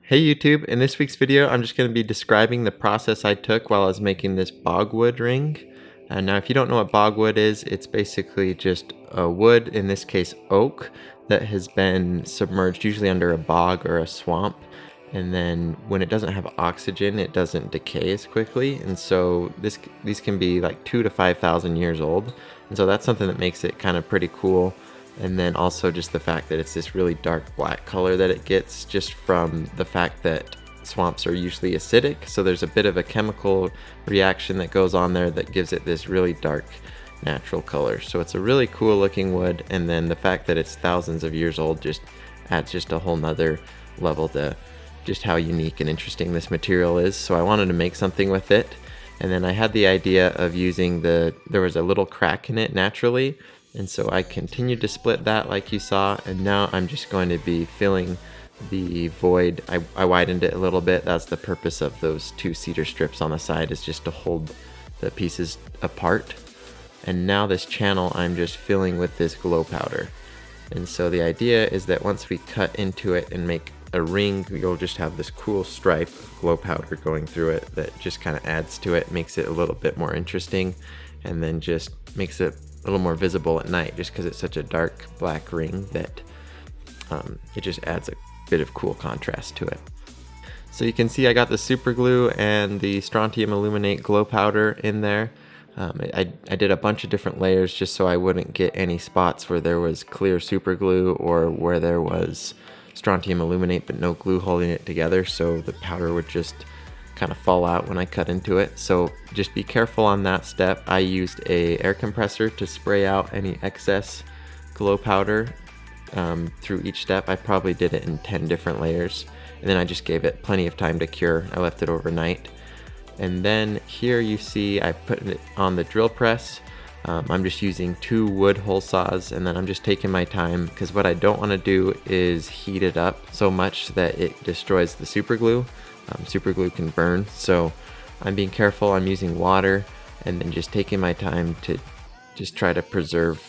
Hey YouTube, in this week's video I'm just going to be describing the process I took while I was making this bogwood ring. Now if you don't know what bogwood is, it's basically just a wood, in this case oak, that has been submerged usually under a bog or a swamp, and then when it doesn't have oxygen it doesn't decay as quickly, and so these can be like 2,000 to 5,000 years old, and so that's something that makes it kind of pretty cool. And then also just the fact that it's this really dark black color that it gets just from the fact that swamps are usually acidic. So there's a bit of a chemical reaction that goes on there that gives it this really dark natural color. So it's a really cool looking wood. And then the fact that it's thousands of years old just adds just a whole nother level to just how unique and interesting this material is. So I wanted to make something with it. And then I had the idea of using there was a little crack in it naturally. And so I continued to split that like you saw, and now I'm just going to be filling the void. I widened it a little bit. That's the purpose of those two cedar strips on the side, is just to hold the pieces apart. And now this channel I'm just filling with this glow powder. And so the idea is that once we cut into it and make a ring, you'll just have this cool stripe of glow powder going through it that just kind of adds to it, makes it a little bit more interesting, and then just makes it a little more visible at night, just because it's such a dark black ring that it just adds a bit of cool contrast to it. So you can see I got the super glue and the strontium illuminate glow powder in there. I did a bunch of different layers just so I wouldn't get any spots where there was clear super glue or where there was strontium illuminate but no glue holding it together, so the powder would just kind of fall out when I cut into it. So just be careful on that step. I used a air compressor to spray out any excess glow powder through each step. I probably did it in 10 different layers, and then I just gave it plenty of time to cure. I left it overnight. And then here you see I put it on the drill press. I'm just using 2 wood hole saws, and then I'm just taking my time, because what I don't want to do is heat it up so much that it destroys the super glue. Super glue can burn, so I'm being careful. I'm using water and then just taking my time to just try to preserve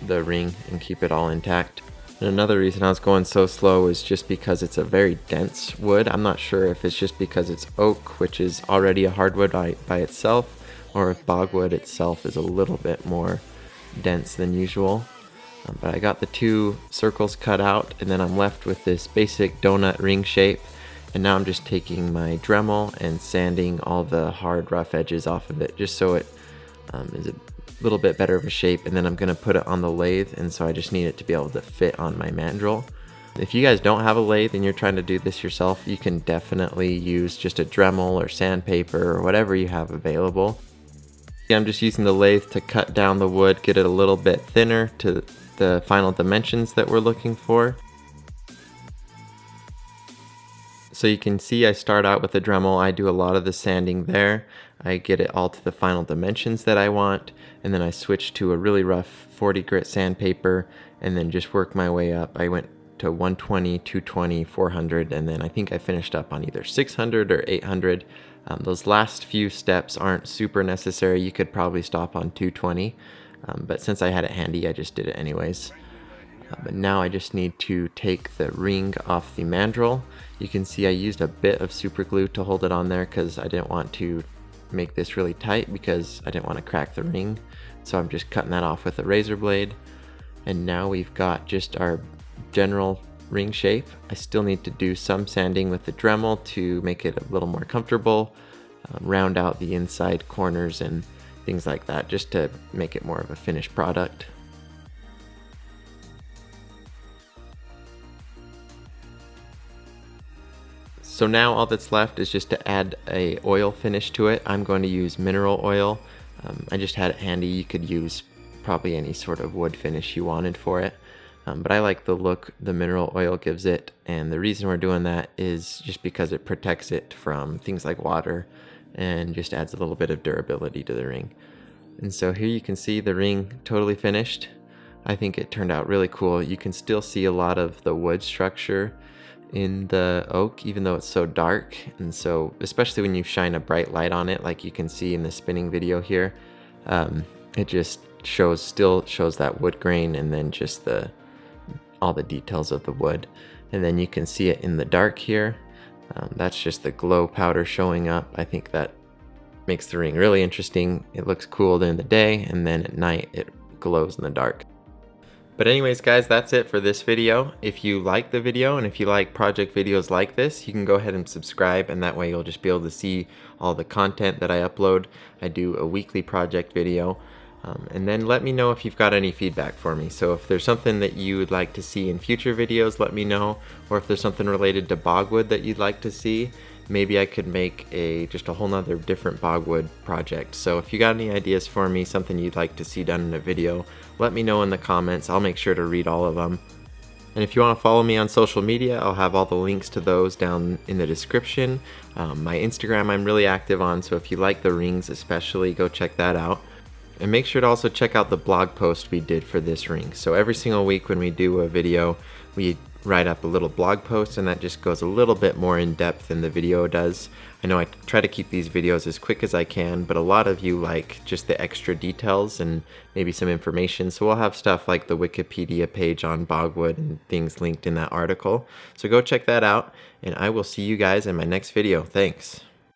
the ring and keep it all intact. And another reason I was going so slow is just because it's a very dense wood. I'm not sure if it's just because it's oak, which is already a hardwood by itself, or if bogwood itself is a little bit more dense than usual. But I got the 2 circles cut out, and then I'm left with this basic donut ring shape. And now I'm just taking my Dremel and sanding all the hard rough edges off of it, just so it is a little bit better of a shape. And then I'm going to put it on the lathe, and so I just need it to be able to fit on my Mandrel. If you guys don't have a lathe and you're trying to do this yourself, you can definitely use just a Dremel or sandpaper or whatever you have available. I'm just using the lathe to cut down the wood, get it a little bit thinner to the final dimensions that we're looking for. So you can see I start out with the Dremel. I do a lot of the sanding there. I get it all to the final dimensions that I want, and then I switch to a really rough 40 grit sandpaper and then just work my way up. I went to 120, 220, 400, and then I think I finished up on either 600 or 800. Those last few steps aren't super necessary. You could probably stop on 220, but since I had it handy, I just did it anyways. But now I just need to take the ring off the mandrel. You can see I used a bit of super glue to hold it on there because I didn't want to make this really tight, because I didn't want to crack the ring. So I'm just cutting that off with a razor blade. And now we've got just our general ring shape. I still need to do some sanding with the Dremel to make it a little more comfortable, round out the inside corners and things like that, just to make it more of a finished product. So now all that's left is just to add a oil finish to it. I'm going to use mineral oil. I just had it handy. You could use probably any sort of wood finish you wanted for it. But I like the look the mineral oil gives it, and the reason we're doing that is just because it protects it from things like water and just adds a little bit of durability to the ring. And so here you can see the ring totally finished. I think it turned out really cool. You can still see a lot of the wood structure in the oak, even though it's so dark. And so especially when you shine a bright light on it, like you can see in the spinning video here, it just still shows that wood grain, and then just all the details of the wood. And then you can see it in the dark here. That's just the glow powder showing up. I think that makes the ring really interesting. It looks cool during the day, and then at night it glows in the dark. But anyways guys, that's it for this video. If you like the video and if you like project videos like this, you can go ahead and subscribe, and that way you'll just be able to see all the content that I upload. I do a weekly project video. And then let me know if you've got any feedback for me. So if there's something that you would like to see in future videos, let me know. Or if there's something related to bogwood that you'd like to see, maybe I could make just a whole nother different bogwood project. So if you got any ideas for me, something you'd like to see done in a video, let me know in the comments. I'll make sure to read all of them. And if you want to follow me on social media, I'll have all the links to those down in the description. My Instagram I'm really active on, so if you like the rings especially, go check that out. And make sure to also check out the blog post we did for this ring. So every single week when we do a video, we write up a little blog post, and that just goes a little bit more in depth than the video does. I know I try to keep these videos as quick as I can, but a lot of you like just the extra details and maybe some information. So we'll have stuff like the Wikipedia page on bogwood and things linked in that article. So go check that out, and I will see you guys in my next video. Thanks.